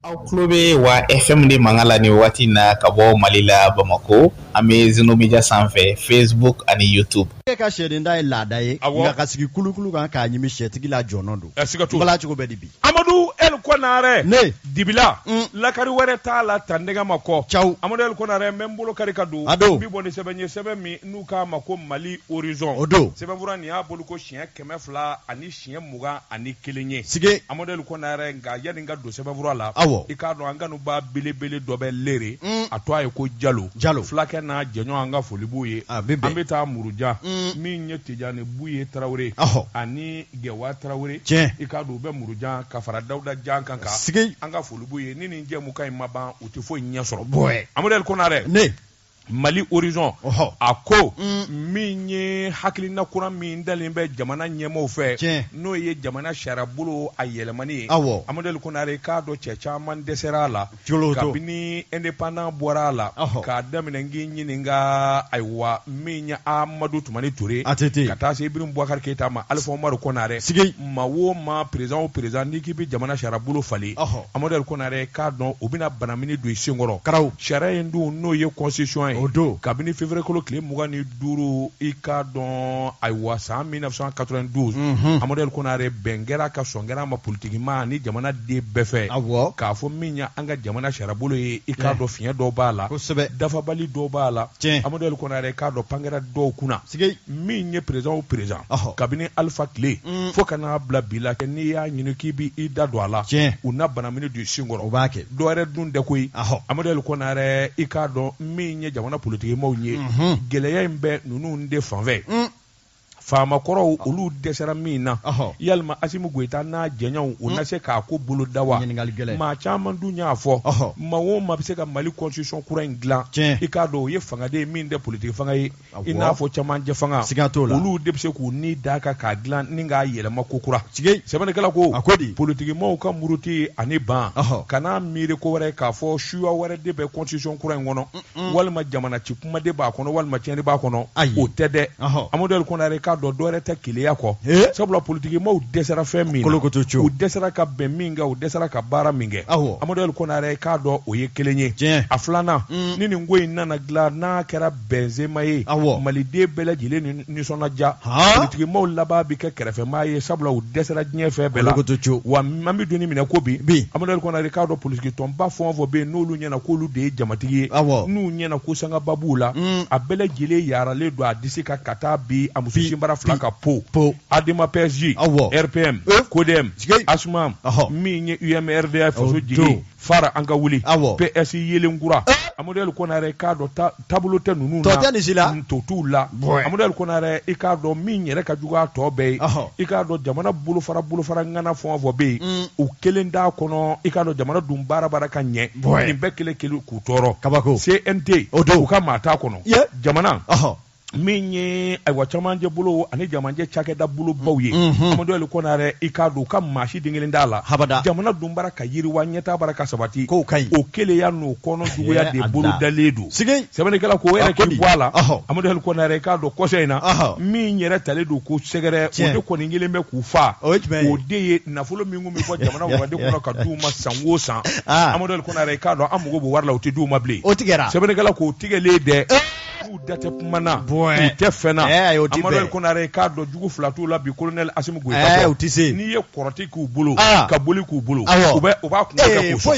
Aw klobe wa FM de mangala ni wati na kabo Malila Bamako ame Zeno Media sanfɛ Facebook ani YouTube. Ka shedin da lada ye nga kasigi kulukulu kan ka nyimi shetigi la jono do. Bala chugo be dibi. Amadou El Konare ne dibila la kari were ta la tandega mako. Ciao. Amadou El Konare membolo kari kadu bi boni sebenye sebemi nuka mako Mali horizon. Odo. Sebevura ni aboluko chien kemefla ani chien muga ani kelenye. Sige Amadou El Konare nga yadinga do sebevura la. Ikado anganu ba bele dobe lere atwa ye ko jalo flake na jenyo anga folibu ye ambeta muruja min ye tijane buye Traoré ani gewa Traoré ikado be muruja kafara Dauda jankanka anga folibu ye nini nje mukai maban utifo nyesoro boy Amadou El Konare ne Mali horizon ako minye hakili na kura min dalen be jamana nyemo fe no ye jamana sharabulo ayelemani Amadou El Konare ka do checha man desera la kabini independent bora la ka damina nginyinga aywa minya Amadou Toumani Touré kata se Ibrahim Boubacar Keita ma Alpha Omar Konare mawo ma président nikibi jamana sharabulo fali Amadou El Konare ka don obina banamini do singoro shara ndu no ye constitution Odo kabini février kolo kle mugani duru ika don aywa sa 1992 Amadou El Konare bengera ka songera ma politique ma ni jamana de befe ka fo minya anga jamana sharabolo e ika do finya do bala dafa bali do bala Amadou El Konare ka do pangera do kuna minya président kabini Alpha Clé fo kana bla bila ke ni ya nyinuki bi ida do ala una banamini du singoro do re dun de koy Amadou El Konare ika do minya jamana politique mawnye geleya imbe nunu nde fanve fama koro olu desera mina yalma Asimu Goita na jenyaw una se ka ko bulu dawa ma chaman dunya afo ma wo ma se ka Mali constitution kura inglan ikado ye fanga de min de politique fanga yi ina fo chaman je fanga olu de se ku ni daka ka glan ninga yelema kokura sebane kala ko politique mo ka muruti ani ban kana mire ko wore ka fo shuwa wore de be constitution kura ngono walma jamana ci kuma de ba kono walma tieni ba kono o tede Amadou El Konare ka do dore ta kiliya ko sabula politique mo desera femi o desera ka be minga o desera ka bara minge Amadou El Konare ka do o ye kelenye aflana nini ngoy nana gla na kera Benzema ye Mali de bela jile ni sona ja politique mo laba bi ka kerefe maye sabula o desera nye fe bela wa mami doni mina ko bi Amadou El Konare ka do politique tomba fon vo be no lu nyana ko lu de jamatigi nu nyana ko sanga babula a bela jile yara le do adisika kata bi amusushi mbara flaka po adima PSG RPM Kodem Asmam minye UMRDF so jige fara anga wuli PS yele ngura Amadou El Konare ka do tableau te nunu na totula Amadou El Konare ikado minye reka juga to be ikado jamana bulu fara ngana fon vo be o kelenda kono ikado jamana dum bara kanye ni bekele kelu kutoro CNT o ka mata kono jamana minye aywa chamanje bulo ani jamanje chake da bulo bawye Amadou El Konare ikado ka mashi dingelen dala jamana dumbara ka yiri wanyeta baraka sabati o kele ya no kono dugo ya de bulo daledu sebane kala ko wera ke wala Amadou El Konare ikado koseina minye re taledu ko segere o de ko ngile me ku fa o de na fulo mingu mi ko jamana wande ko ka duma sanwo san Amadou El Konare ikado amugo bo warla o te duma ble sebane kala ko tigele de date mana te fena Amadou El Konare ka do jugu flatu la bi colonel Asimu Goita ni ye koroti ku bulu ka boli ku bulu o ba ku ka ko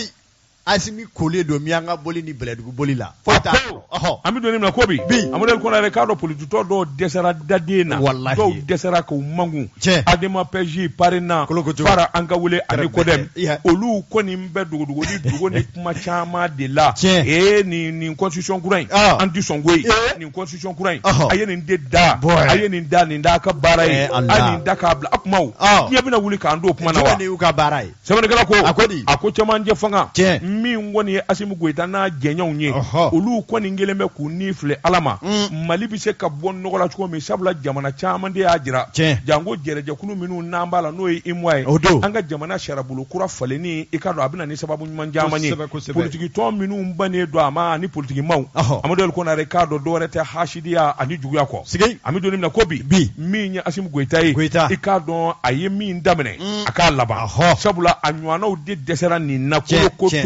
Asimi kole do mianga boli ni beledu boli la ami do ni na ko bi Amadou El Konare ka do politique do desera dadena do desera ko mangu adema PSG parina para anga wule ani kodem olu ko ni mbe dugo ni kuma chama de la ni constitution kurain andi songwe ni constitution kurain ayeni ndeda ayeni nda ka barai ani ndaka bla akmau yebina wuli ka ando kuma na wa ni ka barai sebane kala ko ako chama nje fanga min woni ye Assimi Goïta n'a jɛɲɔgɔnw ye olu kɔni kelen bɛ k'u ni filɛ Ala ma Mali bɛ se ka bɔ nɔgɔ la cogo min sabula jamana caman de y'a jira jango jɛrɛjɛkulu minnu n'an b'a la n'o ye IMOA ye an ka jamana sarabolo kura falenni i ka dɔn a bɛ na ni sababu ɲuman caman ye politiki tɔn minnu bannen don a ma ani politiki maaw Amadou Konare k'a dɔn dɔwɛrɛ tɛ hasidiya ani juguya kɔ an bɛ don min na ko bi min ye Assimi Goïta ye i k'a dɔn a ye min daminɛ a k'a laban sabula a ɲɔgɔnnaw de dɛsɛra nin na ko to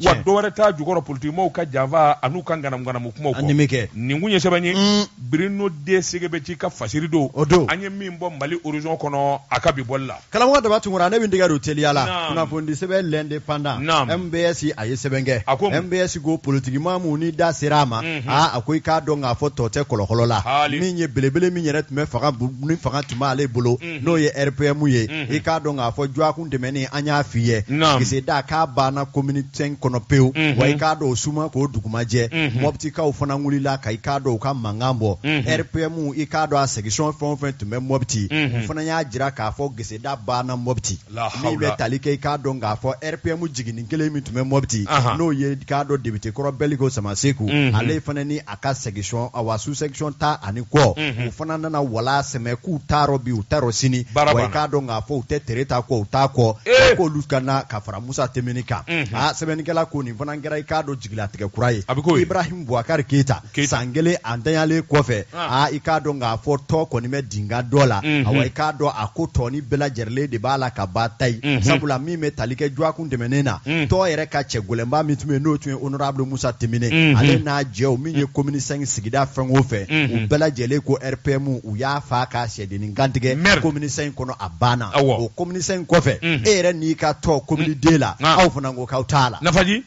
wa dɔwɛrɛ t'a jukɔrɔ politiki maaw ka janfa an'u ka nganamu kumaw kɔ nin kun ye sɛbɛn ye Birino de sege bɛ ci ka fasiri don an ye min bɔ Mali horizon kɔnɔ a ka bi bɔli la kalamɔgɔ daba tunkara ne bɛ digɛ don teliya la kunnafoni sɛbɛn l'indépendant MBS a ye sɛbɛn kɛ MBS ko politiki maa mun ni da sera a ma a ko i k'a dɔn k'a fɔ tɔ tɛ kɔlɔkɔlɔ la min ye belebele min yɛrɛ tun bɛ fanga tun b'ale bolo n'o ye RPM ye i k'a dɔn k'a fɔ Joakun dɛmɛni an y'a f'i ye Giseda k'a banna commune 5 kɔnɔ pewu wa i k'a dɔn o suma k'o dugumajɛ Mɔbitikaw fana wulila ka i k'a dɔn u ka mankan bɔ RPM i k'a dɔn a section fɛn o fɛn tun bɛ Mɔbiti u fana y'a jira k'a fɔ Giseda banna Mɔbiti min bɛ tali kɛ i k'a dɔn k'a fɔ RPM jiginni kelen min tun bɛ Mɔbiti n'o ye k'a dɔn député kɔrɔ Beliko Samaseku ale fana ni a ka section a sous section ta ani kɔ u fana nana wala sɛmɛ k'u taarɔ bi u taarɔ sini wa i k'a dɔn k'a fɔ u tɛ tere ta kɔ u t'a kɔ k'olu kana ka fara Musa Temini kan sɛbɛnnikɛla ko nin fana kɛra i k'a dɔn jigilatigɛ kura ye Ibrahim Bouakar Keita san kelen a ntanyalen kɔfɛ i k'a dɔn k'a fɔ tɔ kɔni bɛ dinga dɔ la awa i k'a dɔn a ko tɔ ni bɛɛ lajɛlen de b'a la ka ba ta ye sabula min bɛ tali kɛ Joakun dɛmɛnen na tɔ yɛrɛ ka cɛ gɛlɛnba min tun bɛ n'o tun ye honorable Musa Temini ale n'a jɛw min ye commune 5 sigida fɛn o fɛn u bɛɛ lajɛlen ko RPM u y'a fa ka sɛdennin kantigɛ commune 5 kɔnɔ a banna o commune 5 kɔfɛ e yɛrɛ n'i ka tɔ commune 2 la aw fana ko k'aw t'a la Nafaji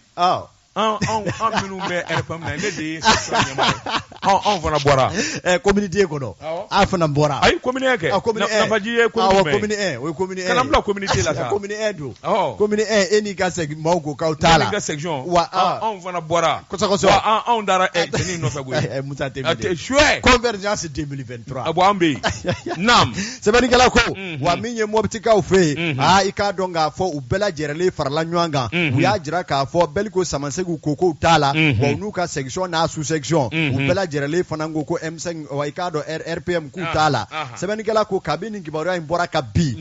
an minnu bɛ RPM na ne de ye anw fana bɔra commune 2 kɔnɔ an fana bɔra ayi commune 1 kɛ Nafaji ye commune 1 o ye commune 1 kana bila commune 2 la sa commune 1 don commune 1 e n'i ka segin maaw ko k'aw t'a la ka section wa anw fana bɔra kosɛbɛ anw dara cɛnin nɔfɛ koyi Musa Temini chouette convergence 2023 abo an bɛ yen naam sɛbɛnnikɛla ko wa min ye Mɔbitikaw fɛ yen i k'a dɔn k'a fɔ u bɛɛ lajɛlen farala ɲɔgɔn kan u y'a jira k'a fɔ Beliko Samaseku ko k'u t'a la wa u n'u ka section n'a sous section u bɛɛ lajɛlen fana ko ko M5 wa i k'a dɔn RPM k'u t'a la sɛbɛnnikɛla ko kabini nin kibaruya in bɔra ka bi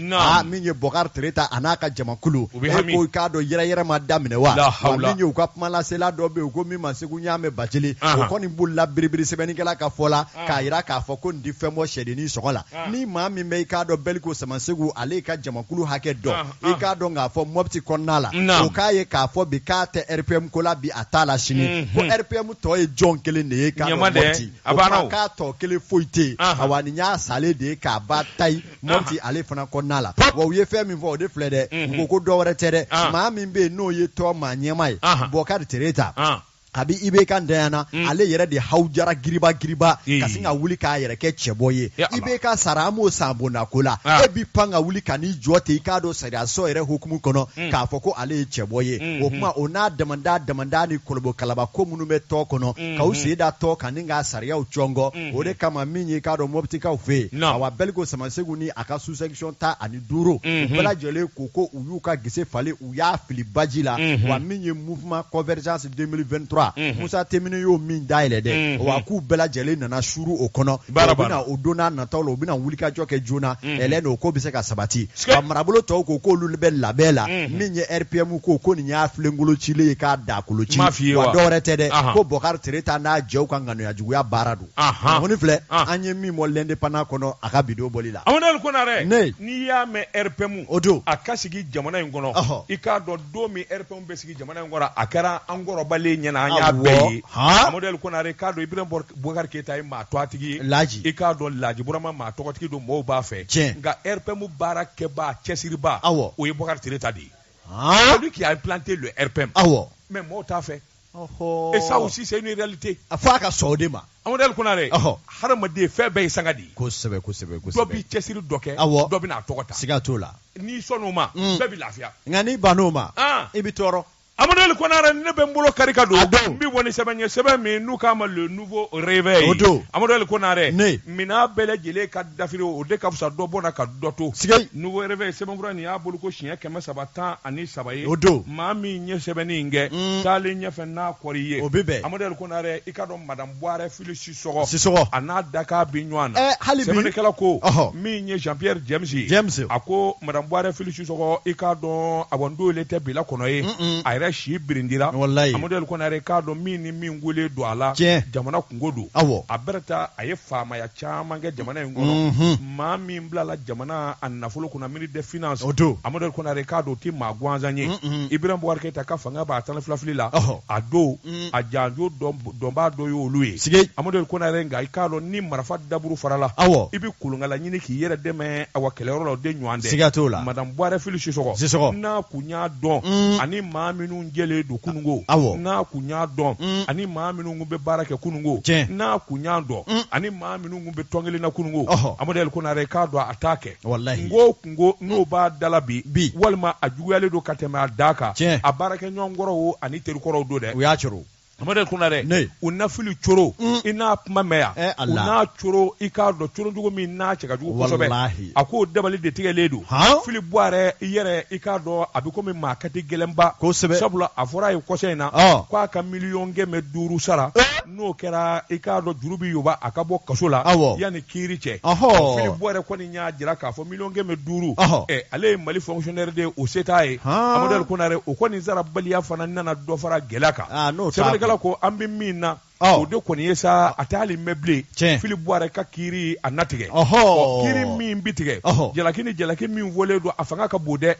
min ye Bouakar Tereta a n'a ka jamakulu ko i k'a dɔn yɛrɛyɛrɛ ma daminɛ wa min ye u ka kumalasela dɔ bɛ yen ko min ma segu ɲaamɛ Bacili o kɔni bolila biribiri sɛbɛnnikɛla ka fɔ la k'a jira k'a fɔ ko nin tɛ fɛn bɔ sɛdennin sɔgɔ la ni maa min bɛ i k'a dɔn Beliko Samaseku ale ka jamakulu hakɛ dɔn i k'a dɔn k'a fɔ Mɔbiti kɔnɔna la o k'a ye k'a fɔ bi k'a tɛ RPM ko la bi a t'a la sini ko RPM tɔ ye jɔn kelen de ye k'a dɔn Mɔbiti o kuma k'a tɔ kelen foyi tɛ yen awa nin y'a salen de ye k'a ba ta ye Mɔbiti ale fana kɔnɔna la wa u ye fɛn min fɔ o de filɛ dɛ u ko ko dɔ wɛrɛ tɛ dɛ maa min bɛ yen n'o ye tɔ maa ɲɛma ye Bouakar Tereta kabi IBK ntanyana ale yɛrɛ de hawjara giriba ka sin ka wuli k'a yɛrɛ kɛ cɛbɔ ye IBK sara an m'o san bondako la e bi pan ka wuli ka n'i jɔ ten i k'a dɔn sariyasɔ yɛrɛ hukumu kɔnɔ k'a fɔ ko ale ye cɛbɔ ye o kuma o n'a damanda ni kolobo kalaba ko minnu bɛ tɔ kɔnɔ k'aw sen da tɔ kan ni k'a sariyaw cɔngɔ o de kama min ye k'a dɔn Mɔbitikaw fɛ yen awa Beliko Samaseku ni a ka sous section 15 u bɛɛ lajɛlen ko u y'u ka gese falen u y'a fili baji la wa min ye mouvement convergence 2023 Musa Temini y'o min dayɛlɛ dɛ wa k'u bɛɛ lajɛlen nana suru o kɔnɔ u bɛna o don n'a nataw la u bɛna wulikajɔ kɛ joona ɛlɛn o ko bɛ se ka sabati wa marabolo tɔw ko k'olu bɛ labɛn la min ye RPM ko nin y'a filenkolo cilen ye k'a da kolo ci wa dɔwɛrɛ tɛ dɛ ko Bouakar Tereta n'a jɛw ka ŋanuya juguya baara don mun filɛ an ye min bɔ l'indépendant kɔnɔ a ka bidon bɔli la Amadou Konare n'i y'a mɛn RPM o don a ka sigi jamana in kɔnɔ i k'a dɔn don min RPM bɛ sigi jamana in kɔnɔ a kɛra an kɔrɔbalen ɲɛna an y'a bɛɛ ye Amadou Konare k'a dɔn Ibrahim Bouakar Keita ye maa tɔgɔtigi ye Laji i k'a dɔn Laji Burama maa tɔgɔtigi don mɔgɔw b'a fɛ nka RPM baara kɛba cɛsiriba o ye Bouakar Tereta de ye celui qui a implanté le RPM mais mɔgɔw t'a fɛ et ça aussi c'est une réalité a fɔ a ka sɔn o de ma Amadou Konare hadamaden fɛn bɛɛ ye sanga de ye kosɛbɛ dɔ b'i cɛsiri dɔ kɛ dɔ bɛ n'a tɔgɔ ta siga t'o la n'i sɔnn'o ma bɛɛ bɛ lafiya nka n'i bann'o ma i bɛ tɔɔrɔ Amadou Konare ne be mbolo karika do mbi woni sebanye sebe mi nu kama le nouveau réveil Amadou Konare mina bele jele ka dafiri o de ka fusa do bona ka doto nouveau réveil sebe ngura ni abulu ko shinya keme sabata ani sabaye mami nye sebe ni nge tali nye fe na koriye Amadou Konare ikado madame Boire fili sisogo ana daka binywana sebe ne kala ko mi nye Jean-Pierre James ako madame Boire fili sisogo ikado abondo lete bila kono ye shi birindira Amadou Konare kado mini ngule do ala jamana kungodo aberta aye fama ya chama nge jamana ngono mami mblala jamana annafulu kuna mini de finance Amadou Konare kado ti magwanza nye Ibrahim Boubacar Keita ka fanga ba tan flaflila ado ajanjo domba do yo luye Amadou Konare nga ikalo ni marafa daburu farala ibi kulungala nyini ki yere deme awakelero de nywande madame Boire Filici soko na kunya don ani mami njele do kunungo na kunya don ani maami nu be barake kunungo na kunya do ani maami nu be tongele na kunungo Amadou Konare ka do attaque ngo no ba dalabi walma ajuyale do katema daka abarake nyongoro ani teru koro do de Amadou Konare una fili choro ina mameya una choro ikado choro ndugo mi na cheka jugo kosobe ako debali de tigeledu fili Boire yere ikado abiko mi makati gelemba sabula afora yu kosena kwa ka million geme duru sara no kera ikado jurubi yoba akabo kasola yani kiriche fili Boire ko ni nya jira ka fo million geme duru ale mali fonctionnaire de o setaye Amadou Konare o ko ni zara baliya fana nana do fara gelaka kala ko ambi minna o de koni yesa atali meble Philippe Boire ka kiri anatige kiri min bitige jalaki min vole do afanga ka bode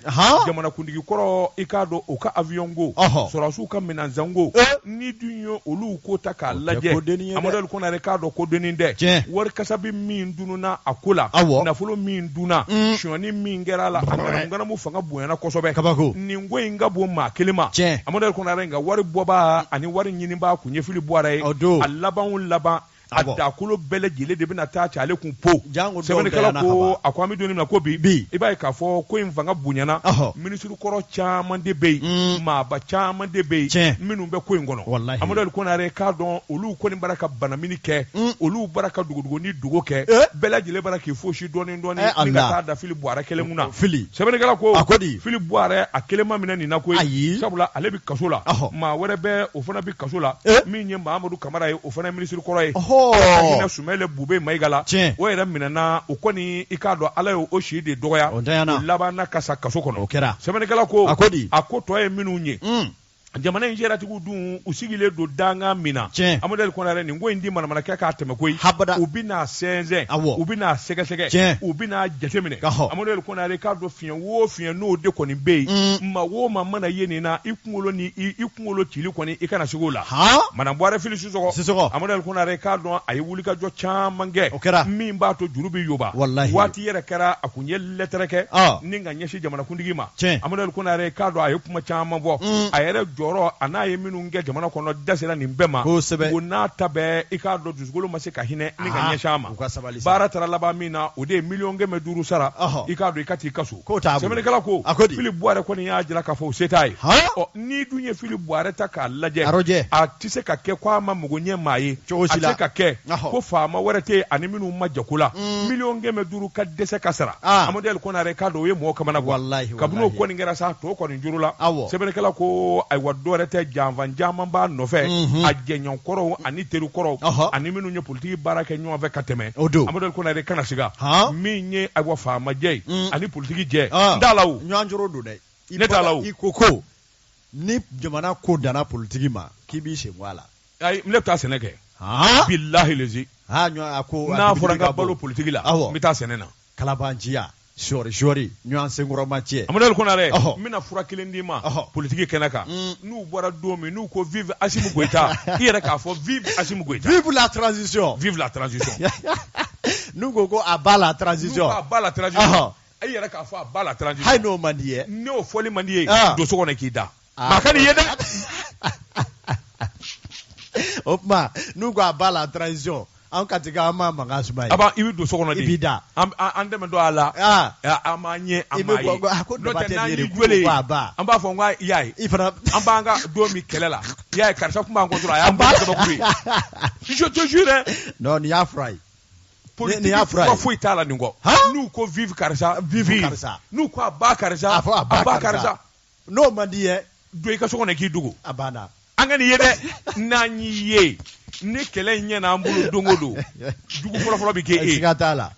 jamana kundigi koro ikado o ka avion go sorasu ka minanzango ni dunyo olu ko taka laje Amadou Konare kado ko deninde wor kasabi min dununa akula na fulo min duna shoni min gerala ngana mu fanga boyana kosobe ni ngwe ngabo ma kelema Amadou Konare nga wari boba ani wari nyini ba kunye Philippe Boire alaban laba adakulo bele jile de bina ta chale kun po sebene kala ko akwami doni na ko bi ibai ka fo ko invanga bunyana ministru koro chama de be ma ba chama de be minu be ko ngono Amadou Konare ka don olu ko ni baraka bana mini ke olu baraka dugo ni dugo ke bele jile baraka fo shi doni ni ta da Philippe Boire kele muna sebene kala ko Philippe Boire akele ma mina ni na ko sabula ale bi kasola ma were be o fana bi kasola mi nye Mamadou Camara o fana ministru koro ina sumele bube maigala o yera minana o koni ikado alayo o shi de doya labana kasa kaso kono semene kala ko akoto e minunye jamana njera tigu dun usigile do danga mina Amadou Konare ni ngo indi mana ka ateme koyi ubina senze ubina sege ubina jatemine Amadou Konare ka do fian no de koni be ma wo ma mana yeni na ikunolo tili koni ikana sigola mana Boire Filici soko Amadou Konare ka do ayi wulika jo chamange min ba to jurubi yoba wati yere kara akunye letreke ninga nyeshi jamana kundigima Amadou Konare ka do ayi kuma chamambo ayere joro anaye minu nge jamana kono dasira ni mbema wona tabe ikado dusgolo masika hine ni ganye shama bara tara laba mina ode million nge meduru sara ikado ikati kasu semene kala ko Philippe Boire ko ni ajira ka fo setai ni dunye Philippe Boire taka laje atise ka ke kwa ma mugonye maye atise ka ke ko fama warate ani minu majakula million nge meduru ka dese kasara Amadou Konare kado ye mo kamana kabno ko ni ngera sa to ko ni jurula semene kala ko ay wadore te janvan jaman ba no fe ajenyon koro ani teru koro ani minu nye politique baraka nyo ave kateme Amadou Konare kana siga minye agwa fama je ani politique je ndalawu nyanjoro do dai netalawu ikoko ni jamana ko dana politique ma kibi she wala ay mlepta seneke billahi lezi na foranga balo politique la mita senena kalabanjia Shori nuance ngoro matie Amadou Konare mina fura kilindima politique kenaka nous bora domi nous ko vive Assimi Goïta yere ka fo vive Assimi Goïta vive la transition nous gogo aba la transition yere ka fo aba la transition hay no mandie no foli mandie do so kona kida makani yeda opma nous go aba la transition an ka tiga ama mangasuma aba ibi do sokono di ibida an dem do ala amanye amaye no te na ni gwele an ba fo ngwa yai ifana an ba nga do mi kelela yai karsa kuma ngo dura ya ba ko kuri je te jure non ni afrai ni afrai ko fu itala ni ngo nu ko vive karsa nu ko ba karsa aba karsa no mandiye do ka sokono ki dugo abana angani yede nanyi ye ni kele nye na mbulu dongodo dugu folo bi ke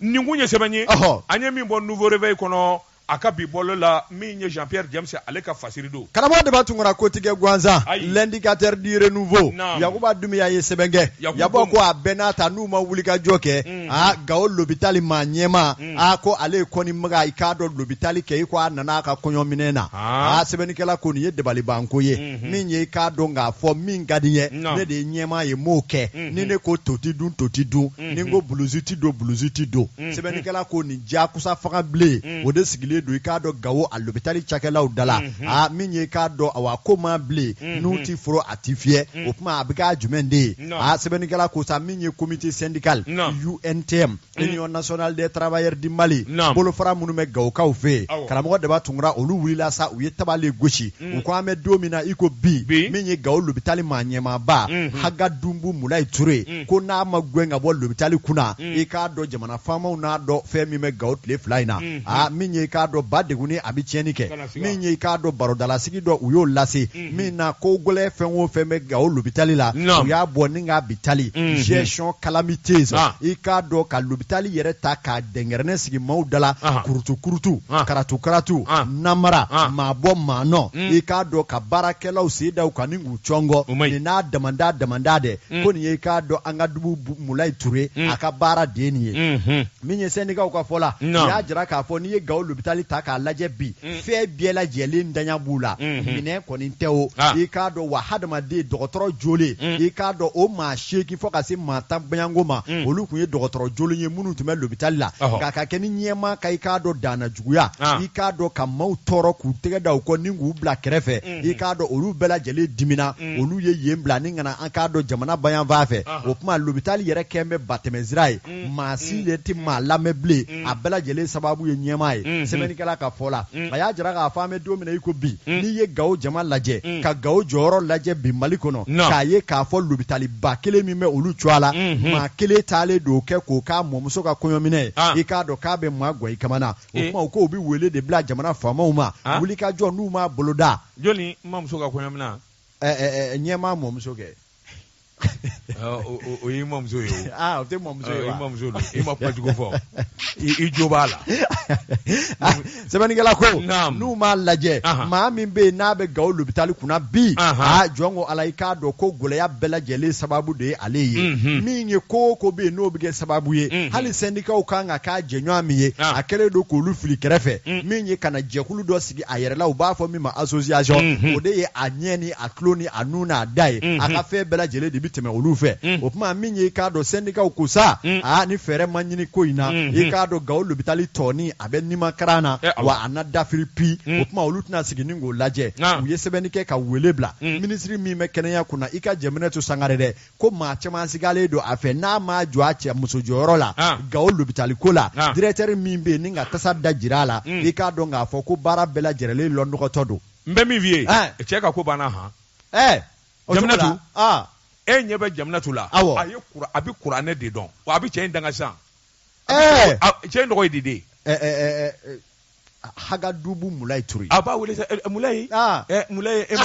ni ngunye sebanye anye mi bon nouveau réveil kono akabi bolo la mi nye Jean-Pierre James aleka fasirido karamo de batungura kotige gwanza l'indicateur du renouveau yakuba dumiya ye sebenge yabo ko abenata numa wulika joke gaol l'hôpital ma nyema ko ale koni mga ikado l'hôpital ke ko nana ka konyo minena sebenikela ko ni ye debali banko ye mi nye ikado nga fo mi ngadiye ne de nyema ye moke ni ne ko toti dun ni ngo bluzuti do sebenikela ko ni jakusa faka ble o de sigile do ikado gawo a l'hôpital chakela udala minye ikado awakoma ble nuti furo atifie opuma abika jumende sebenikela ko sa minye comité syndical UNTM Union nationale des travailleurs du Mali bolo fara munu me gawo ka ofe karamo de batungura olu wila sa uye tabale goshi ko ame domina iko bi minye gawo l'hôpital manyema ba haga dumbu mulai ture ko na magwenga bo l'hôpital kuna ikado jamana fama una do femi me gawo le flyna minye ikado badeguni abicheni ke minye ikado barodala sigi do uyo lase mina ko gole fenwo feme gawo l'hôpital la uya boninga bitali gestion calamités ikado ka l'hôpital yere ta ka dengerne sigi maudala kurutu karatu namara mabo mano ikado ka barakela usida ukaningu chongo ni na demanda de ko ni ikado anga dubu mulai ture akabara deniye minye sendika ukafola ya jira ka fo ni gawo l'hôpital ta ka laje bi fe biela jeli ndanya bula mine ko ni teo ikado wa hadama de docteur jole ikado o ma sheki fo ka se mata banyangoma olukunye docteur jole nye munu tume l'hôpital la ka keni nyema ka ikado dana juguya ikado ka mautoro ku tege da ko ningu bla krefe ikado olu bela jeli dimina olu ye yembla ningana akado jamana bayan vafe opuma l'hôpital yere kembe batemezrai masi leti ma lameble abela jeli sababu ye nyema ye sebenikala ka fola aya jira ka fame domina iko bi ni ye gawo jama laje ka gawo joro laje bi malikono ka ye ka fo l'hôpital ba kele mi me olu chwala ma kele tale do ke ko ka momso ka konyo mine ikado ka be magwa ikamana opuma ko obi wele de bla jamana fama uma wuli ka jo nu ma boloda joni momso ka konyo mina nyema momso ke o yi momso yo o te momso yo momso lo e ma pa jugo fo i jobala sebenigala ko nu ma laje ma min be na be gawo l'hôpital kuna bi jongo alaika do ko goleya bela jele sababu de aleye min ye ko be no be sababu ye hali sendika o kanga ka jenyo amiye akere do ko lu fili krefe min ye kana jekulu do sigi ayerela o ba fo mi ma association o de ye anyeni akloni anuna dai aka fe bela jele de biteme olufe opuma min ye ka do sendika o kusa ni fere manyini ko ina e ka do gawo l'hôpital toni abe nima krana wa anada filipi opuma olutna siginingo laje uye sebenike ka welebla ministry mi mekenya kuna ika jemene to sangare de ko ma chama sigale do afe na ma jo ache musojoro la gawo l'hôpital kola directeur mi be ninga tasada jirala ika do nga fo ko bara bela jerele londo ko todo mbe mi vie e cheka ko bana ha jamna tu nyebe jamna tu la ayi kura abi kurane de don wa abi chen danga san chen do idide haga dubu mulai turi aba wele mulai mulai ema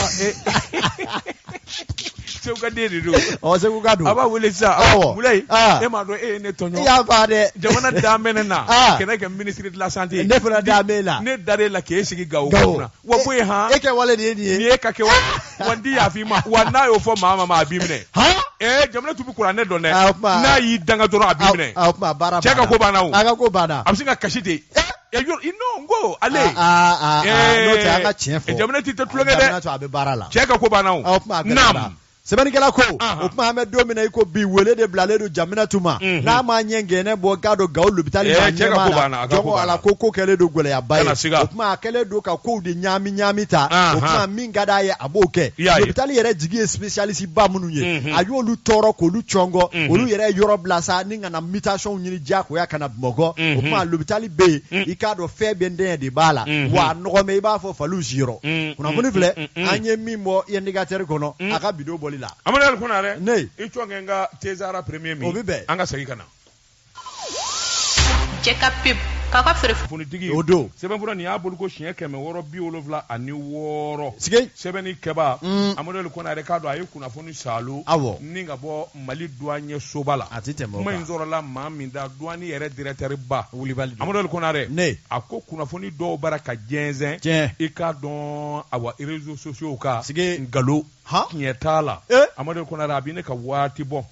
se ko de do se ko gadu aba wele sa mulai ema do ne tonyo ya ba de jamana da menena kena ke ministry de la santé ne fera da mela ne dare la ke sigi gawo kuna wa boy ha e ke wale de ni e ka ke wandi ya fi ma wa na yo fo mama ma abimne jamana tubi kurane do ne na yi danga doro abimne bara cheka ko bana aga ko bana amsinga kashite inongo ale no te aga chefo jamana ti tetulenge de jamana to abe bara la cheka ko bana nam Sebenikela ko o kuma an bɛ don min na i ko bi wele de bilalen don Jaminatu ma n'a ma ɲɛ ngɛnɛ bɔ g'a dɔn Gawo lopitali ma ɲɛma la jɔn ala ko kɛlen don gɛlɛyaba ye o kuma a kɛlen don ka kow de ɲaami ta o kuma min ka d'a ye a b'o kɛ lopitali yɛrɛ jigi ye spécialiste ba minnu ye a y'olu tɔɔrɔ k'olu cɔngɔ olu yɛrɛ yɔrɔ bila sa ni ka na mutation ɲini diyagoya ka na Bamakɔ o kuma lopitali bɛ yen i k'a dɔn fɛn bɛɛ den de b'a la wa a nɔgɔmɛ i b'a fɔ Falilu siyɔrɔ kunnafoni filɛ an ye min bɔ indicateur kɔnɔ a ka bidon bɔli la Amadou Konare ne i tɔngɛ nga Tezara premier mi o bi bɛn an ka segin kana Jeka pip kaka fere fonitigi o do sɛbɛnfura nin y'a bolo ko 676 sige sɛbɛnni kɛba Amadou Konare k'a dɔn a ye kunnafoni salo ni ka bɔ Mali douanier soba la a ti tɛmɛ kuma in sɔrɔla maa min da douane yɛrɛ directeur ba Wulibali Amadou Konare ne a ko kunnafoni dɔw bara ka jɛnsɛn i k'a dɔn awa réseaux sociaux ka sige ngalo tiɲɛ t'a la Amadou Konare a bi ne ka waati bɔ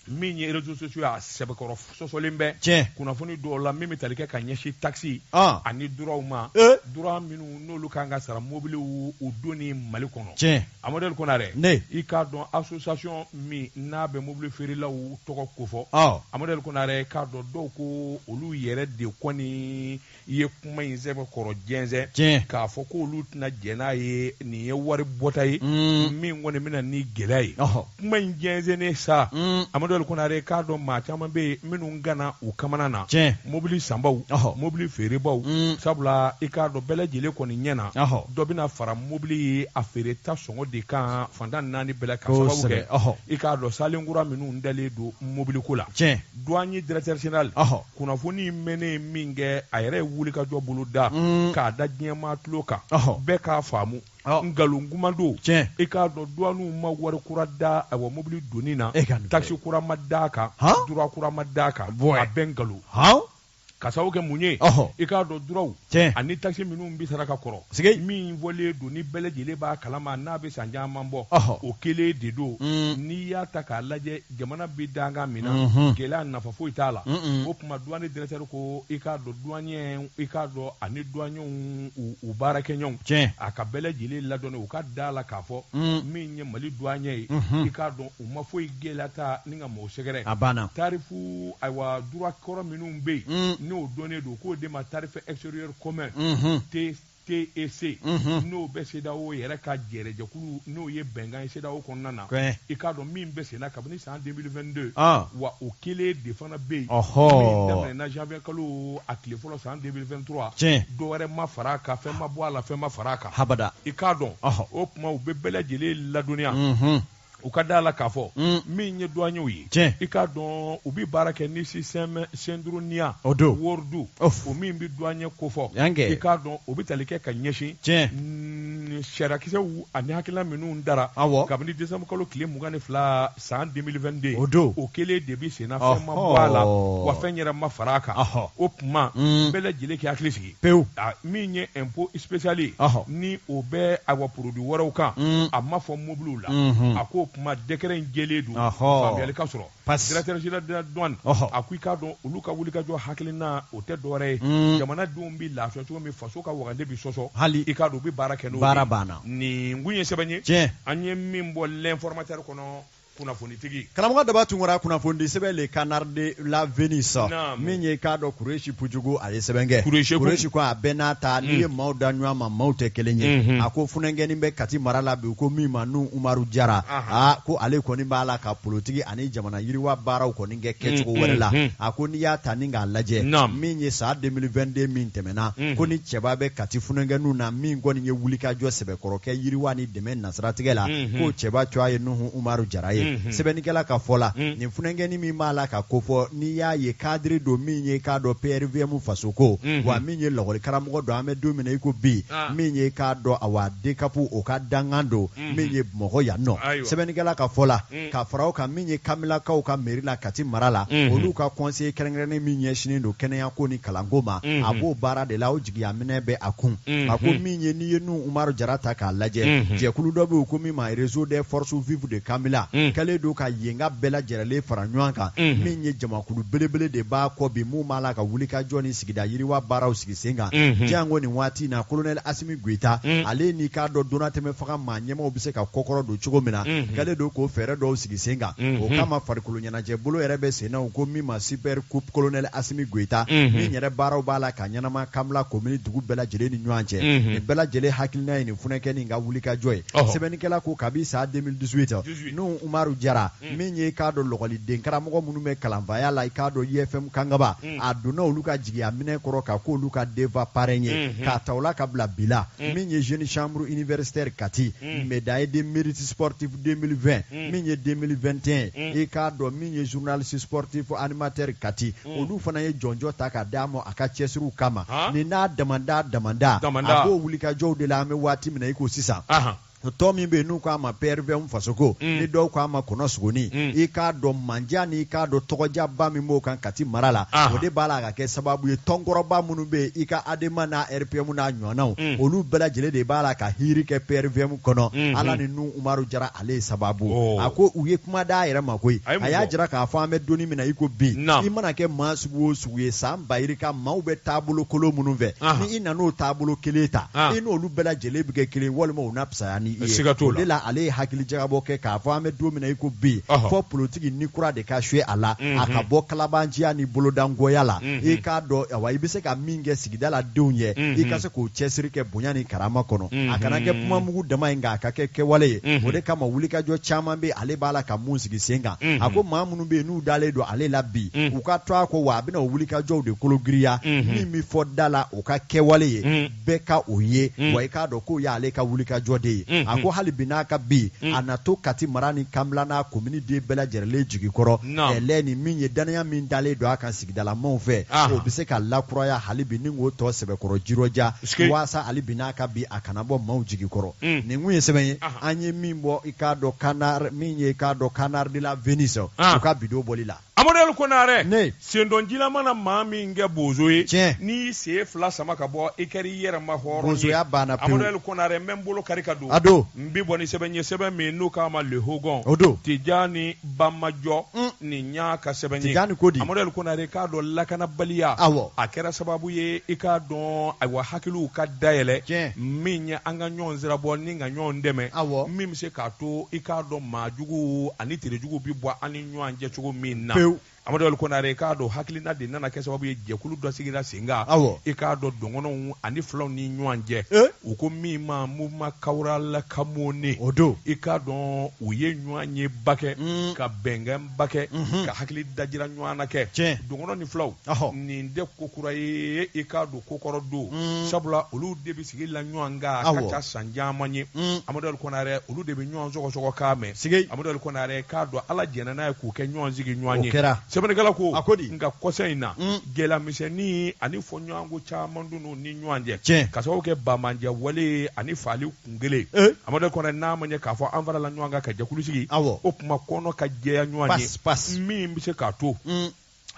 min ye réseaux sociaux a sɛbɛkɔrɔ sɔsɔlen bɛ kunnafoni dɔw la min bɛ tali kɛ ka ɲɛsin taxi ani droits ma droits minnu n'olu kan ka sara mobiliw o don ni Mali kɔnɔ Amadou Konare i k'a dɔn association min n'a bɛ mobili feerelaw tɔgɔ kofɔ Amadou Konare k'a dɔn dɔw ko olu yɛrɛ de kɔni ye kuma in sɛbɛkɔrɔ jɛnsɛn k'a fɔ ko olu tɛna jɛn n'a ye nin ye wari bɔta ye min kɔni bɛna ni gɛlɛya ye kuma in jɛnsɛnnen sa Amadou Konare k'a dɔn maa caman bɛ yen minnu gana u kamana na mobili sanbaw mobili feerebaw sabula i k'a dɔn bɛɛ lajɛlen kɔni ɲɛna dɔ bɛna fara mobili ye a feereta sɔngɔ de kan fantan 4 bɛɛ la ka sababu kɛ i k'a dɔn salenkura minnu dalen don mobili ko la douanier directeur général kunnafoni mɛnɛ min kɛ a yɛrɛ ye wulikajɔ bolo da k'a da diɲɛmaa tulo kan bɛɛ k'a faamu ngalon kuma don i k'a dɔn douaniw ma wari kura da awɔ mobili donni na taxi kura ma d'a kan droit kura ma d'a kan a bɛɛ ngalon ka sababu kɛ mun ye i k'a dɔn droits ani taxi minnu bi sara ka kɔrɔ min fɔlen don ni bɛɛ lajɛlen b'a kalama n'a bɛ san caman bɔ o kelen de don n'i y'a ta k'a lajɛ jamana bi dangan min na gɛlɛya nafa foyi t'a la o tuma douane directeur ko i k'a dɔn douanier i k'a dɔn ani douaniers u baara kɛ ɲɔgɔn a ka bɛɛ lajɛlen ladɔnni u ka da la k'a fɔ min ye Mali douanier ye i k'a dɔn u ma foyi gɛlɛya ta ni ka mɔgɔ sɛgɛrɛ a banna tarifu ayiwa droit kɔrɔ minnu bɛ yen n'o dɔnnen don k'o de ma tarif extérieur commun TEC n'o bɛ CEDEAO yɛrɛ ka jɛrɛjɛkulu n'o ye bɛnkan ye CEDEAO kɔnɔna na i k'a dɔn min bɛ senna kabini san 2022 wa o kelen de fana bɛ yen min daminɛna janvier kalo a tile fɔlɔ san 2023 dɔwɛrɛ ma fara a kan fɛn ma bɔ a la fɛn ma fara a kan habada i k'a dɔn o tuma u bɛ bɛɛ lajɛlen ladɔnniya u ka da la k'a fɔ min ye douaniers ye i k'a dɔn u bɛ baara kɛ ni système senduruniya wordu o min bɛ douanier kofɔ i k'a dɔn o bɛ tali kɛ ka ɲɛsin sariyakisɛw ani hakilina minnu dara kabini décembre kalo tile 22 san 2022 o kelen de bɛ senna fɛn ma bɔ a la wa fɛn yɛrɛ ma fara a kan o tuma bɛɛ lajɛlen k'i hakili sigi pewu min ye impôt spécial ye ni o bɛ awa produit wɛrɛw kan a ma fɔ mobiliw la a ko kuma décret in jɛlen don faamuyali ka sɔrɔ directeur général de la douane a ko i k'a dɔn olu ka wulikajɔ hakilina o tɛ dɔwɛrɛ ye jamanadenw bɛ lafiya cogo min faso ka wagande bi sɔsɔ hali i k'a dɔn u bɛ baara kɛ n'o ye nin kun ye sɛbɛn ye an ye min bɔ l'informateur kɔnɔ kunnafonitigi karamɔgɔ daba tunkara kunnafoni sɛbɛn le canard de la Venise min ye k'a dɔn Kureshi Pujugu a ye sɛbɛn kɛ Kureshi ko a bɛɛ n'a ta n'i ye maaw da ɲɔgɔn ma maaw tɛ kelen ye a ko funɛnkɛnin bɛ Kati mara la bi ko min ma n'u Umaru Jara ko ale kɔni b'a la ka politiki ani jamana yiriwa baaraw kɔni kɛ kɛcogo wɛrɛ la a ko n'i y'a ta ni k'a lajɛ min ye san 2022 min tɛmɛna ko ni cɛba bɛ Kati funɛnkɛninw na min kɔni ye wulikajɔ sɛbɛkɔrɔkɛ yiriwa ni dɛmɛ nasiratigɛ la k'o cɛba cogoya ye Nuhu Umaru Jara ye sɛbɛnnikɛla ka fɔ la nin funɛnkɛni min b'a la ka kofɔ n'i y'a ye cadre don min ye k'a dɔn PRVM faso ko wa min ye lakɔli karamɔgɔ don an bɛ don min na i ko bi min ye k'a dɔn awa DCAP o ka dangan don min ye Bamakɔ yan nɔ sɛbɛnnikɛla ka fɔ la ka fara o kan min ye Kamilakaw ka mairie la Kati mara la olu ka conseiller kɛrɛnkɛrɛnnen min ɲɛsinnen don kɛnɛyako ni kalanko ma a b'o baara de la o jigiya minɛ bɛ a kun a ko min ye n'i ye Nuhu Umaru Jara ta k'a lajɛ jɛkulu dɔ bɛ yen ko min ma réseau des forces vives de Kamila kale do ka yenga bela jerele fara ɲɔgɔn kan min ye jamakulu belebele de b'a kɔ bi mun b'a la ka wuli ka jɔ ni sigida yiriwa baaraw sigi sen kan jango nin waati na colonel Asimi Goita ale ni k'a dɔn donna tɛmɛ faga maa ɲɛmaw bɛ se ka kɔkɔrɔ don cogo min na kale do ko fɛɛrɛ dɔw sigi sen kan o kama farikolo ɲɛnajɛ bolo yɛrɛ bɛ sen na ko min ma super coupe colonel Asimi Goita min yɛrɛ baaraw b'a la ka ɲɛnama Kamla commune dugu bɛɛ lajɛlen ni ɲɔgɔn cɛ nin bɛɛ lajɛlen hakilina ye nin funɛkɛ nin ka wuli ka jɔ ye sɛbɛnnikɛla ko kabi sa 2018 n'u Umaru Jara min ye k'a dɔn lɔgɔliden karamɔgɔ minnu bɛ kalanbaya la i k'a dɔn IFM Kangaba a donna olu ka jigiya minɛ kɔrɔ ka ko olu ka deva parrain ye k'a ta o la ka bila bila min ye jeune chambre universitaire Kati médaille de mérite sportif 2020 min ye 2021 i k'a dɔn min ye journaliste sportif animateur Kati olu fana ye jɔnjɔ ta ka d'a ma a ka cɛsiriw kama ni n'a damanda a b'o wuli ka jɔw de la an bɛ waati min na i ko sisan tɔ min bɛ n'u k'a ma PRVM fasoko ni dɔw k'a ma kɔnɔ suguni i k'a dɔn manja ni i k'a dɔn tɔgɔjaba min b'o kan Kati mara la o de b'a la ka kɛ sababu ye tɔnkɔrɔba minnu bɛ yen i ka ADEMA n'a RPM n'a ɲɔgɔnnaw olu bɛɛ lajɛlen de b'a la ka hiri kɛ PRVM kɔnɔ ala ni nu Umaru Jara ale ye sababu a ko u ye kuma d'a yɛrɛ ma koyi a y'a jira k'a fɔ an bɛ donni min na i ko bi i mana kɛ maa sugu o sugu ye san bayirika maaw bɛ taabolo kolon minnu fɛ ni i nan'o taabolo kelen ta i n'olu bɛɛ lajɛlen bɛ kɛ kelen walima u na fisaya ni o de la ale ye hakili jagabɔ kɛ k'a fɔ an bɛ don min na i ko bi fɔ politiki ni kura de ka suye a la a ka bɔ kalabanciya ni bolodangoya la i k'a dɔn awa i bɛ se ka min kɛ sigida la denw ye i ka se k'o cɛsiri kɛ bonya ni karama kɔnɔ a kana kɛ kuma mugu dama in nka a ka kɛ kɛwale ye o de kama wulikajɔ caman bɛ ale b'a la ka mun sigi sen kan a ko maa minnu bɛ yen n'u dalen don ale la bi u ka to a kɔ wa a bɛna o wulikajɔw de kologiriya min bɛ fɔ da la o ka kɛwale ye bɛɛ ka o ye wa i k'a dɔn k'o y'ale ka wulikajɔ de ye a ko hali bi n'a ka bi a na to Kati mara ni Kamla n'a commune den bɛɛ lajɛlen jigi kɔrɔ ɛlɛ ni min ye danaya min dalen don a kan sigidalamaw fɛ o bɛ se ka lakuraya hali bi ni k'o tɔ sɛbɛkɔrɔ jirɔja waasa hali bi n'a ka bi a kana bɔ maaw jigi kɔrɔ nin kun ye sɛbɛn ye an ye min bɔ i k'a dɔn Canard min ye i k'a dɔn Canard de la Venise u ka bidon bɔli la Amadou Konare sendonjila mana maa min kɛ bozo ye n'i sen fila sama ka bɔ i kɛra i yɛrɛ ma hɔrɔn ye bozoya banna pewu Amadou Konare n bɛ n bolo kari ka don n bi bɔ ni sɛbɛn ye sɛbɛn min n'o k'a ma Le Hogon Tijani Bamajɔ nin y'a ka sɛbɛn ye Tijani ko di Amadou Konare k'a dɔn lakanabaliya a kɛra sababu ye i k'a dɔn ayiwa hakiliw ka dayɛlɛ min ye an ka ɲɔgɔn sirabɔ ni ka ɲɔgɔn dɛmɛ min bɛ se k'a to i k'a dɔn maajugu ani terejugu bi bɔ an ni ɲɔgɔn cɛ cogo min na Amadou Konare k'a dɔn hakilina de nana kɛ sababu ye jɛkulu dɔ sigira sen kan i k'a dɔn dɔngɔnɔw ani filaw ni ɲɔgɔn cɛ u ko min ma Mouvement Kawurala Kamone o don i k'a dɔn u ye ɲɔgɔn ye ba kɛ ka bɛnkan ba kɛ ka hakili dajira ɲɔgɔn na kɛ dɔngɔnɔ ni filaw nin tɛ ko kura ye i k'a dɔn ko kɔrɔ don sabula olu de bɛ sigi la ɲɔgɔn kan a ka ca san caman ye Amadou Konare olu de bɛ ɲɔgɔn sɔgɔsɔgɔ k'a mɛn Amadou Konare k'a dɔn ala jɛnna n'a ye k'u kɛ ɲɔgɔn sigi ɲɔgɔn ye sɛbɛnnikɛla ko nka kɔsɛ in na gɛlɛyamisɛnnin ani fɔɲɔgɔnko caman dun ni ɲɔgɔn cɛ ka sababu kɛ bamanjɛ wale ani faali kun kelen Amadou Konare n'a ma ɲɛ k'a fɔ an farala ɲɔgɔn kan ka jɛkulu sigi o tuma kɔnɔ ka jɛya ɲɔgɔn ye min bɛ se k'a to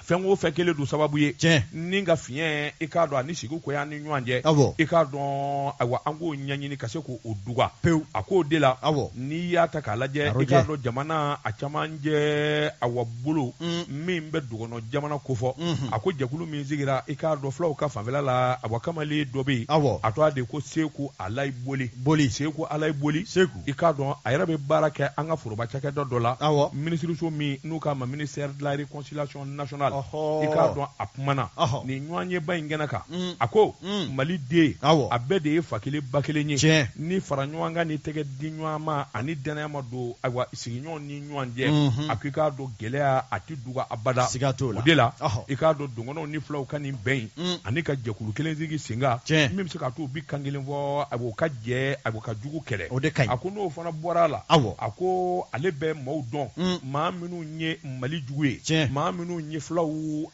fɛn o fɛn kelen don sababu ye ni ka fiɲɛ i k'a dɔn ani sigi ko y'an ni ɲɔgɔn cɛ i k'a dɔn ayiwa an k'o ɲɛɲini ka se k'o duga pewu a k'o de la n'i y'a ta k'a lajɛ i k'a dɔn jamana a caman jɛ awa bolo min bɛ dugukɔnɔ jamana kofɔ a ko jɛkulu min sigira i k'a dɔn fulaw ka fanfɛla la awa kamalen dɔ bɛ yen a to a de ko Seku Alayi Boli Seku Alayi Boli i k'a dɔn a yɛrɛ bɛ baara kɛ an ka foroba cakɛda dɔ la minisiriso min n'u k'a ma ministère de la réconciliation nationale i k'a dɔn a kumana nin ɲɔgɔn ye ba in kɛnɛ kan a ko Mali den a bɛɛ de ye fa kelen ba kelen ye ni fara ɲɔgɔn kan ni tɛgɛ di ɲɔgɔn ma ani danaya ma don ayiwa sigiɲɔgɔn ni ɲɔgɔn cɛ a ko i k'a dɔn gɛlɛya a tɛ duga abada o de la i k'a dɔn dɔngɔnɔw ni filaw ka nin bɛn ani ka jɛkulu kelen sigi sen kan min bɛ se k'a to u bi kan kelen fɔ a b'o ka jɛ a b'o ka jugu kɛlɛ a ko n'o fana bɔra a la a ko ale bɛ maaw dɔn maa minnu ye Mali jugu ye maa minnu ye filaw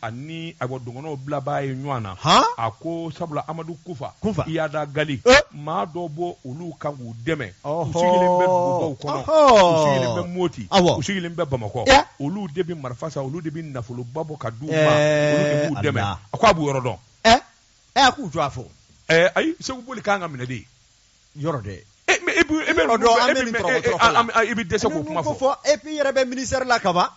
ani ayiwa dɔngɔnɔw bilabaa ye ɲɔgɔn na a ko sabula Amadu Kufa Iyada Gali maa dɔ bɔ olu kan k'u dɛmɛ u sigilen bɛ dugubaw kɔnɔ u sigilen bɛ Moti u sigilen bɛ Bamakɔ olu de bɛ marifa sa olu de bɛ nafoloba bɔ ka d'u ma olu de b'u dɛmɛ a ko a b'u yɔrɔ dɔn a k'u jɔ a fɔ ayi Segu Boli kan ka minɛ de yɔrɔ dɛ i bɛ dɛsɛ k'o kuma fɔ et puis yɛrɛ bɛ ministère la ka ban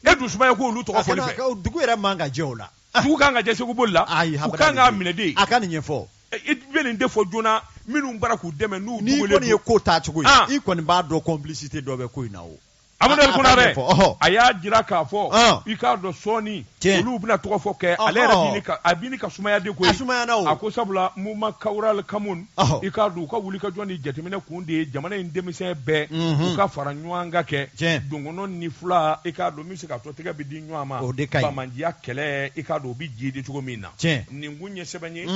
e dun sumaya ko olu tɔgɔ fɔli fɛ dugu yɛrɛ man ka jɛ o la dugu kan ka jɛ segu boli la u kan k'a minɛ de a ka nin ɲɛfɔ i bɛ nin de fɔ joona minnu bara k'u dɛmɛ n'u n'i kɔni ye ko taa cogo ye i kɔni b'a dɔn complicité dɔ bɛ ko in na o Amadou Kunna dɛ a y'a jira k'a fɔ i k'a dɔn sɔɔni olu bɛna tɔgɔ fɔ kɛ ale yɛrɛ b'i ni ka sumaya de ko ye a ko sabula Mouvement Kawural Kamun i k'a dɔn u ka wulikajɔ ni jateminɛ kun de ye jamana in denmisɛn bɛɛ u ka fara ɲɔgɔn kan kɛ donkɔnɔ ni fila i k'a dɔn min bɛ se ka tɔ tɛgɛ bɛ di ɲɔgɔn ma bamanjiya kɛlɛ i k'a dɔn o bɛ ji di cogo min na nin kun ye sɛbɛn ye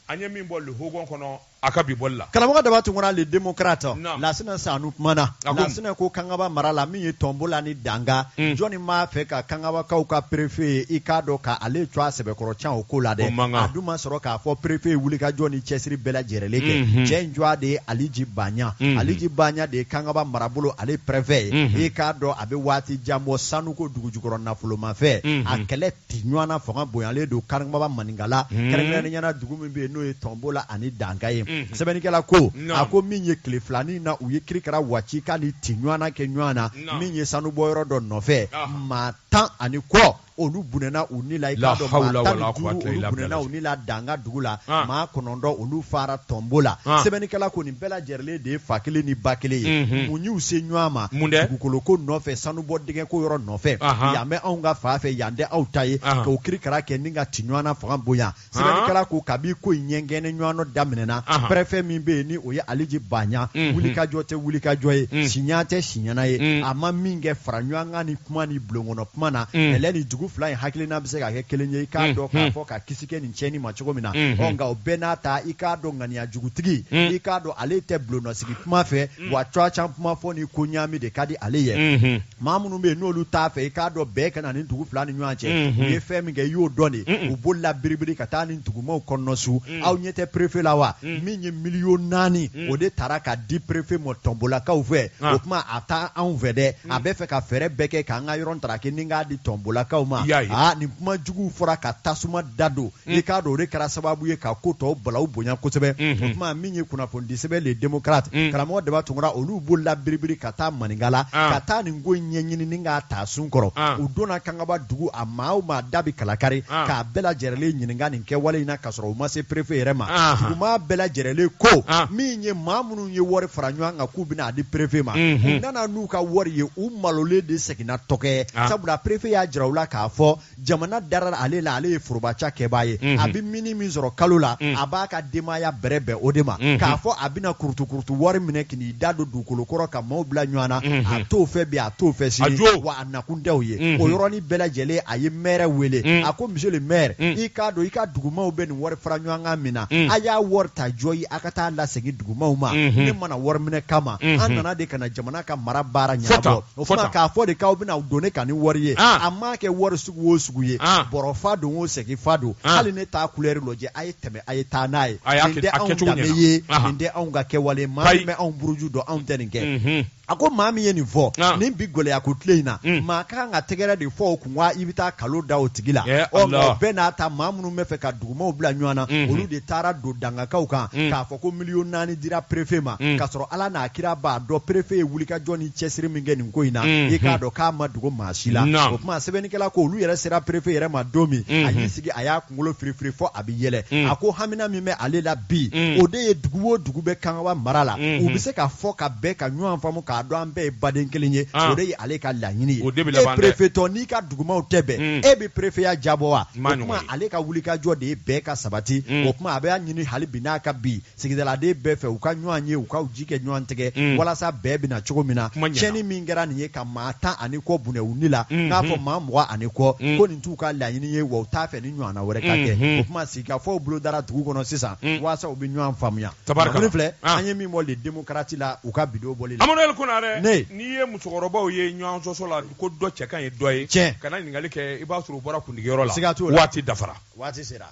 an ye min bɔ le hogon kɔnɔ a ka bi bɔli la karamɔgɔ daba tun kɔnɔ le démocrate Lasina Sanu kumana Lasina ko Kangaba mara la min ye Tombola ni Danga jɔnni m'a fɛ ka Kangabakaw ka préfet i k'a dɔn ka ale to a sɛbɛkɔrɔcan o ko la dɛ a dun ma sɔrɔ k'a fɔ préfet wulikajɔ ni cɛsiri bɛɛ lajɛlen kɛ cɛ in jɔ de ye Aliji Banya Aliji Banya de ye Kangaba marabolo ale préfet ye i k'a dɔn a bɛ waati jan bɔ sanu ko dugu jukɔrɔ nafolomafɛ a kɛlɛ ti ɲɔgɔnna fanga bonyalen don Kangaba maninkala kɛrɛnkɛrɛnnenya dugu min bɛ yen n'o ye Tombola ani Danga ye sɛbɛnnikɛla ko a ko min ye tile filanin na u ye kirikara waci k'a ni ti ɲɔgɔnna kɛ ɲɔgɔn na min ye sanubɔyɔrɔ dɔ nɔfɛ maa 10 ani kɔ olu bunena u ni la i k'a dɔn maa 15 olu bunena u ni la Danga dugu la maa 9 olu fara Tombola sɛbɛnnikɛla ko nin bɛɛ lajɛlen de ye fa kelen ni ba kelen ye mun y'u se ɲɔgɔn ma dugukolo ko nɔfɛ sanubɔ dingɛ ko yɔrɔ nɔfɛ yan bɛ anw ka fa fɛ yan tɛ aw ta ye k'o kirikara kɛ ni ka ti ɲɔgɔnna fanga bonya sɛbɛnnikɛla ko kabi ko in ɲɛgɛnɛ ɲɔgɔn daminɛna préfet min bɛ yen ni o ye Aliji Banya wulikajɔ tɛ wulikajɔ ye siɲa tɛ siɲana ye a ma min kɛ fara ɲɔgɔn kan ni kuma ni bulon kɔnɔ kuma na ɛlɛ ni dugu fila in hakilina bɛ se ka kɛ kelen ye i k'a dɔn k'a fɔ ka kisi kɛ nin cɛnni ma cogo min na nka o bɛɛ n'a ta i k'a dɔn ŋaniya jugutigi i k'a dɔn ale tɛ bulonnɔsigi kuma fɛ wa coacan kuma fɔ ni ko ɲaami de ka di ale ye maa minnu bɛ yen n'olu t'a fɛ i k'a dɔn bɛɛ ka na ni dugu fila ni ɲɔgɔn cɛ u ye fɛn min kɛ i y'o dɔn de u bolila biribiri ka taa ni dugumaw kɔnɔ su aw ɲɛ tɛ préfet la wa min ye miliyɔn 4 o de taara ka di préfet ma Tombolakaw fɛ o tuma a taa anw fɛ dɛ a bɛ fɛ ka fɛɛrɛ bɛɛ kɛ k'an ka yɔrɔ ntaraki ni k'a di Tombolakaw ma nin kuma juguw fɔra ka tasuma da don i k'a dɔn o de kɛra sababu ye ka ko tɔw balawu bonya kosɛbɛ o tuma min ye kunnafoni di sɛbɛn le démocrate karamɔgɔ daba tunkara olu bolila biribiri ka taa maninkala ka taa nin ko ɲɛɲini ni k'a ta sun kɔrɔ u donna Kangaba dugu a maa o maa da bi kalakari k'a bɛɛ lajɛlen ɲininka nin kɛwale in na ka sɔrɔ u ma se préfet yɛrɛ ma duguma bɛɛ lajɛlen ko min ye maa minnu ye wari fara ɲɔgɔn kan k'u bɛna a di préfet ma u nana n'u ka wari ye u malolen de seginna tɔkɛ sabula préfet y'a jira u la k'a fɔ jamana dara ale la ale ye forobaca kɛbaa ye a bɛ mini min sɔrɔ kalo la a b'a ka denbaya bɛrɛ bɛn o de ma k'a fɔ a bɛna kurutukurutu wari minɛ k'i da don dugukolo kɔrɔ ka maaw bila ɲɔgɔn na a t'o fɛ bi a t'o fɛ sini wa a nakun tɛ o ye o yɔrɔnin bɛɛ lajɛlen a ye maire wele a ko monsieur le maire i k'a dɔn i ka dugumaw bɛ nin wari fara ɲɔgɔn kan min na a y'a wari ta jɔ ye a ka taa lasegin dugumaw ma ne mana wari minɛ kama an nana de ka na jamana ka mara baara ɲɛnabɔ o fana k'a fɔ de k'aw bɛna don ne ka ni wari ye a ma kɛ wari sugu o sugu ye bɔrɔ fa don o segin fa don hali ne t'a couleur lajɛ a ye tɛmɛ a ye taa n'a ye nin tɛ anw danbe ye nin tɛ anw ka kɛwale maa min bɛ anw buruju dɔn anw tɛ nin kɛ a ko maa min ye nin fɔ nin bi gɛlɛya ko tile in na maa kan ka tɛgɛrɛ de fɔ o kun wa i bɛ taa kalo da o tigi la ɔ bɛɛ n'a ta maa minnu bɛ fɛ ka dugumaw bila ɲɔgɔn na olu de taara don Dangakaw kan k'a fɔ ko miliyɔn 4 dira préfet ma k'a sɔrɔ ala n'a kira b'a dɔn préfet ye wulikajɔ ni cɛsiri min kɛ nin ko in na i k'a dɔn k'a ma dogo maa si la o tuma sɛbɛnnikɛla ko olu yɛrɛ sera préfet yɛrɛ ma don min a y'i sigi a y'a kunkolo firifiri fɔ a bɛ yɛlɛ a ko hamina min bɛ ale la bi o de ye dugu o dugu bɛ Kangaba mara la u bɛ se ka fɔ ka bɛɛ ka ɲɔgɔn faamu k'a dɔn an bɛɛ ye baden kelen ye o de ye ale ka laɲini ye e préfet tɔ n'i ka dugumaw tɛ bɛn e bɛ préfet ya jabɔ wa o tuma ale ka wulikajɔ de ye bɛɛ ka sabati o tuma a bɛ ɲini hali bi n'a ka bi sigidaladen bɛɛ fɛ u ka ɲɔgɔn ye u ka ji kɛ ɲɔgɔn tigɛ walasa bɛɛ bɛna cogo min na tiɲɛni min kɛra nin ye ka maa 10 ani kɔ bunɛ u ni la n'a fɔ maa 20 ani kɔ ko nin t'u ka laɲini ye wa u t'a fɛ ni ɲɔgɔnna wɛrɛ ka kɛ o tuma sigikafɔw bolo dara dugu kɔnɔ sisan walasa u bɛ ɲɔgɔn faamuya tabarikala filɛ an ye min bɔ le démocrate la u ka bidon bɔli la Amadou Konare n'i ye musokɔrɔbaw ye ɲɔgɔn sɔsɔ la ko dɔ cɛ kan ye dɔ ye kana ɲininkali kɛ i b'a sɔrɔ u bɔra kundigiyɔrɔ la waati dafara waati sera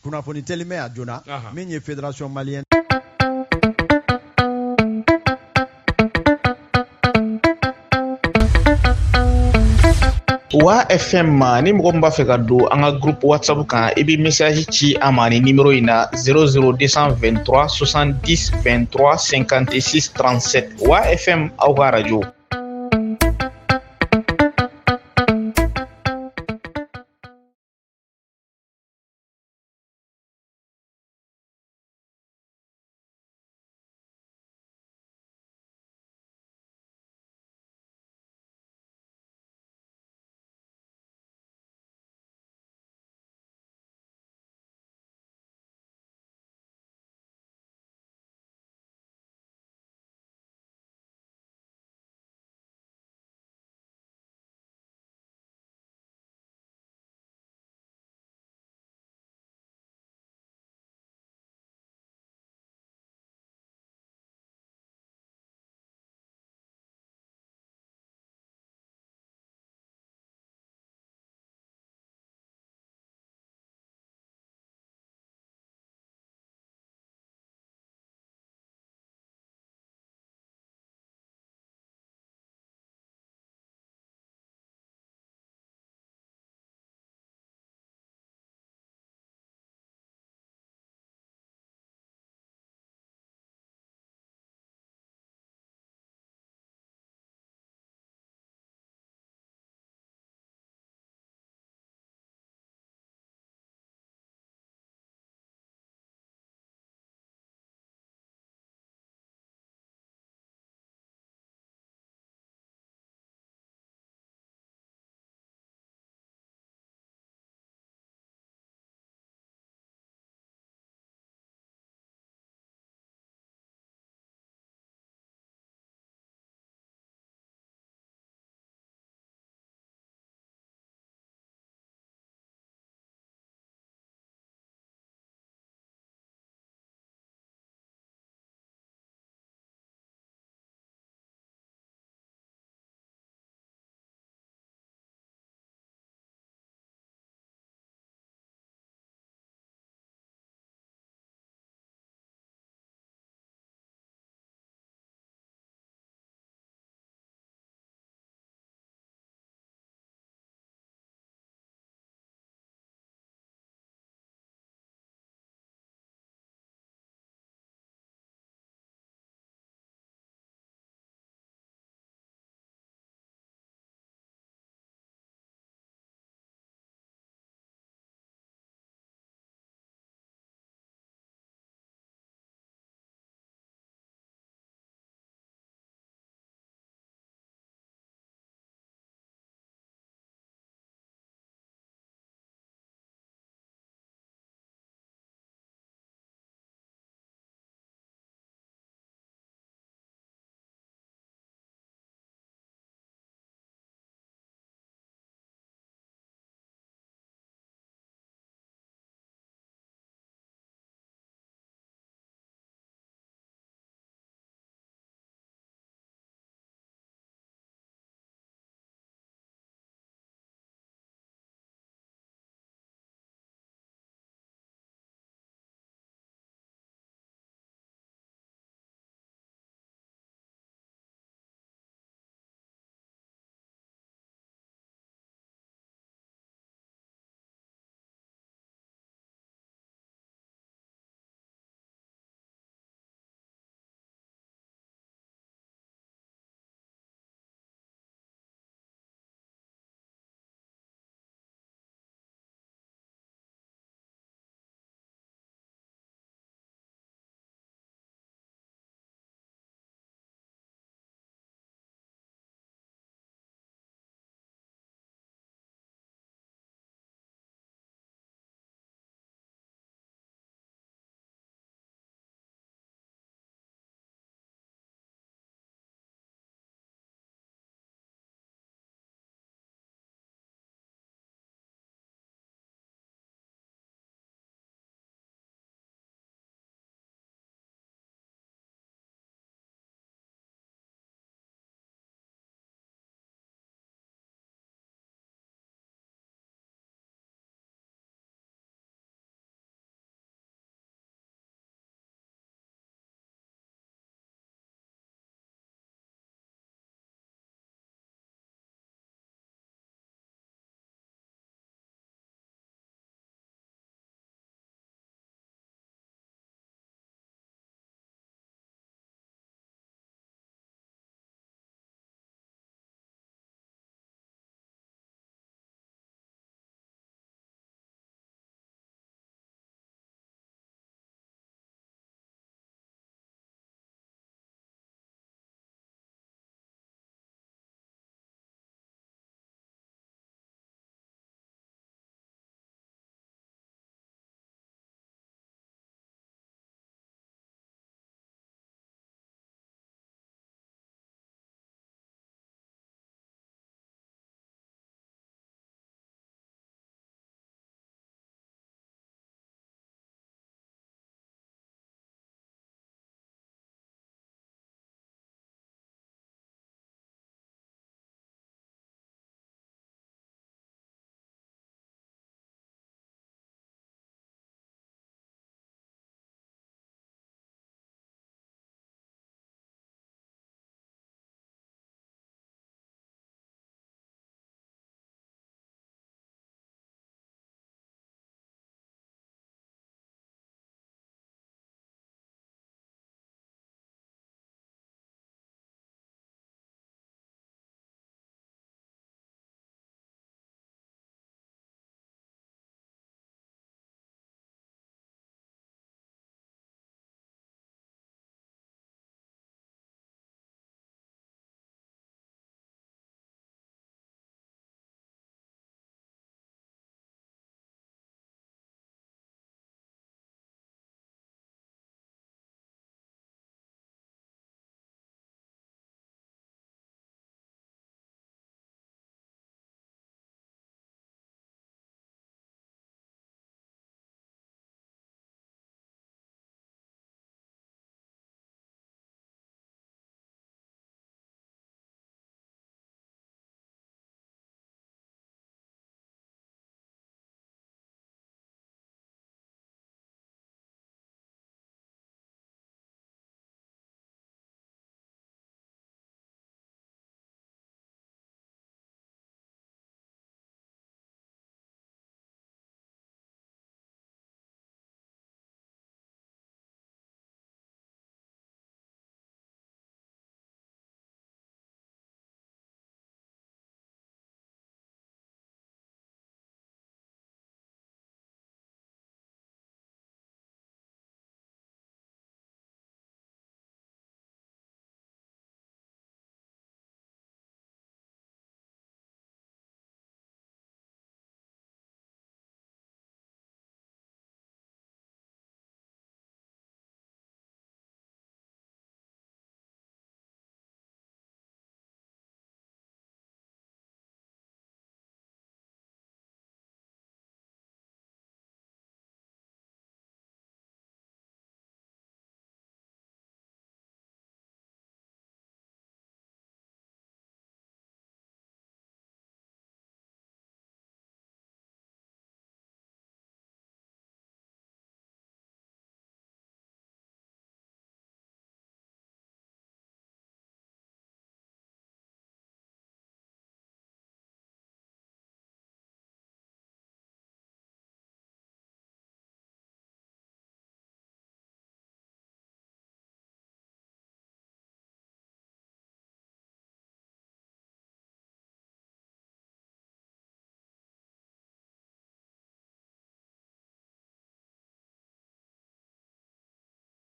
kunnafoni telimɛ a joona min ye fédération malienne Wa FM ni mɔgɔ min b'a fɛ ka don an ka groupe WhatsApp kan i bɛ message ci a ma ni numéro in na 00223 70 23 56 37 Wa FM aw ka radio